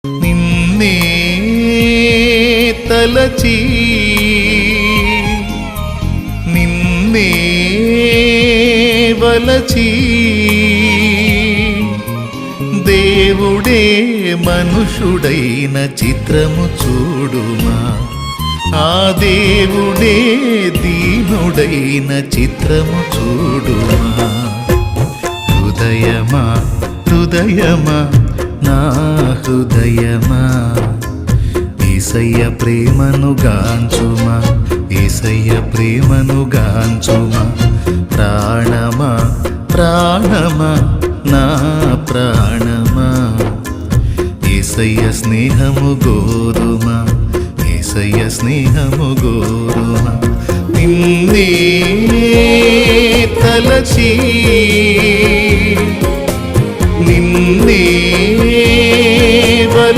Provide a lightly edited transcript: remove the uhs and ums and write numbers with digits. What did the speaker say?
నిన్నే తలచి నిన్నే వలచి దేవుడే మనుషుడైన చిత్రము చూడుమా, ఆ దేవుడే దీనుడైన చిత్రము చూడుమా. హృదయమా హృదయమా నా హృదయమా, యేసయ్య ప్రేమను గాంచుమా, యేసయ్య ప్రేమను గాంచుమా. ప్రాణమా ప్రాణమా నా ప్రాణమా, యేసయ్య స్నేహము గోరుమా, యేసయ్య స్నేహము గోరుమా. నిన్నే తలచి నిన్నే